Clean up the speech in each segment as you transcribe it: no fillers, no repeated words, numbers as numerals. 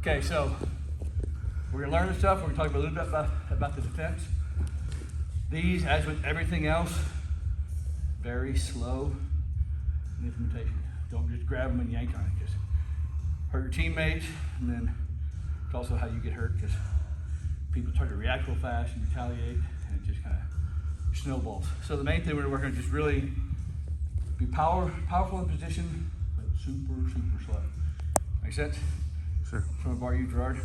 Okay, so we're gonna learn this stuff. We're gonna talk a little bit about the defense. These, as with everything else, very slow in implementation. Don't just grab them and yank on it. Just hurt your teammates, and then it's also how you get hurt because people try to react real fast and retaliate, and it just kind of snowballs. So the main thing we're working on is just really be powerful in position, but super slow. Make sense? Sure. From bar you, Gerard.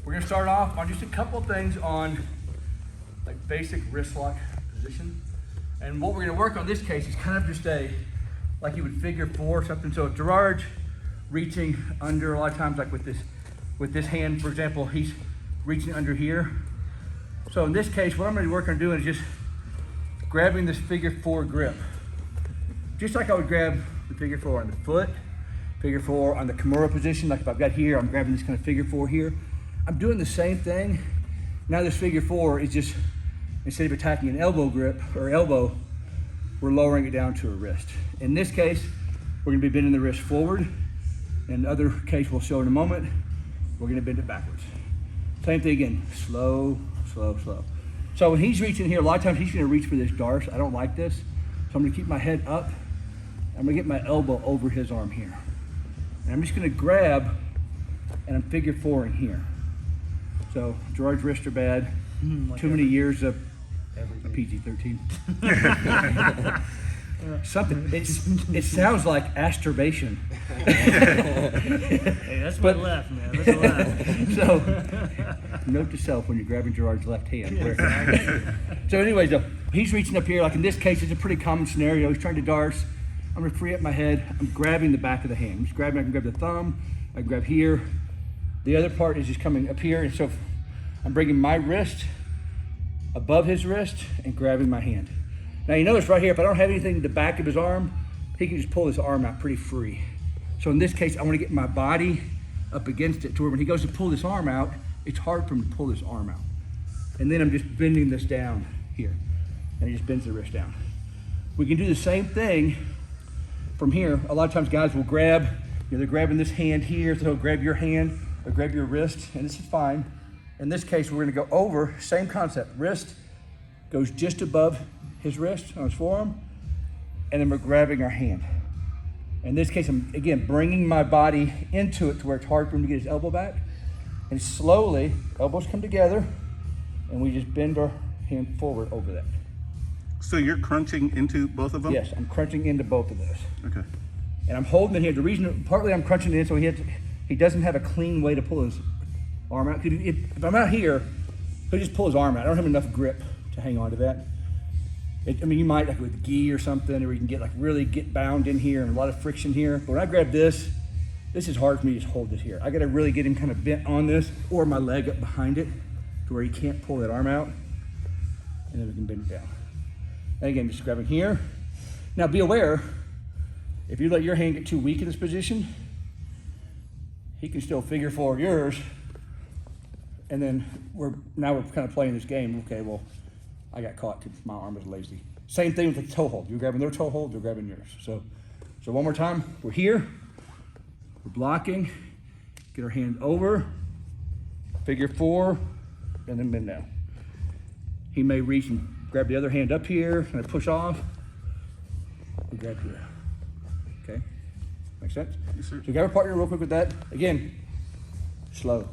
We're gonna start off on just a couple of things on like basic wrist lock position. And what we're gonna work on this case is kind of just like you would figure four or something. So if Gerard's reaching under, a lot of times like with this hand, for example, he's reaching under here. So in this case, what I'm gonna work on doing is just grabbing this figure four grip. Just like I would grab the figure four on the foot, figure four on the Kimura position. Like if I've got here, I'm grabbing this kind of figure four here. I'm doing the same thing. Now this figure four is just, instead of attacking an elbow grip or elbow, we're lowering it down to a wrist. In this case, we're gonna be bending the wrist forward. In the other case we'll show in a moment, we're gonna bend it backwards. Same thing again, slow. So when he's reaching here, a lot of times he's gonna reach for this darce. I don't like this. So I'm gonna keep my head up. I'm gonna get my elbow over his arm here. And I'm just gonna grab, and I'm figure four in here. So Gerard's wrists are bad. Too many years of a PG-13. Something, it sounds like asturbation. Hey, that's my left, man. That's a left. So, note to self when you're grabbing Gerard's left hand. So anyways, he's reaching up here. Like in this case, it's a pretty common scenario. He's trying to darce. I'm gonna free up my head. I'm grabbing the back of the hand. I'm just grabbing, I can grab the thumb, I can grab here. The other part is just coming up here. And so I'm bringing my wrist above his wrist and grabbing my hand. Now you notice right here, if I don't have anything in the back of his arm, he can just pull his arm out pretty free. So in this case, I want to get my body up against it to where when he goes to pull this arm out, it's hard for him to pull this arm out. And then I'm just bending this down here. And he just bends the wrist down. We can do the same thing from here. A lot of times guys will grab, they're grabbing this hand here, so they'll grab your hand or grab your wrist, and this is fine. In this case, we're gonna go over, same concept. Wrist goes just above his wrist on his forearm, and then we're grabbing our hand. In this case, I'm, again, bringing my body into it to where it's hard for him to get his elbow back. And slowly, elbows come together, and we just bend our hand forward over that. So you're crunching into both of them? Yes, I'm crunching into both of those. Okay. And I'm holding it here. The reason, partly I'm crunching it in so he doesn't have a clean way to pull his arm out. If I'm out here, he'll just pull his arm out. I don't have enough grip to hang on to that. I mean, you might like with gi or something, or you can really get bound in here and a lot of friction here. But when I grab this is hard for me to just hold it here. I gotta really get him kind of bent on this or my leg up behind it to where he can't pull that arm out. And then we can bend it down. And again, just grabbing here. Now be aware, if you let your hand get too weak in this position, he can still figure four yours. And then we're kind of playing this game. Okay, well, I got caught because my arm was lazy. Same thing with the toe hold. You're grabbing their toe hold, they're grabbing yours. So one more time, we're here, we're blocking, get our hand over, figure four, and then bend down. He may reach and grab the other hand up here, and I push off, and grab here. Okay, make sense? Yes, sir. So grab a partner real quick with that. Again, slow.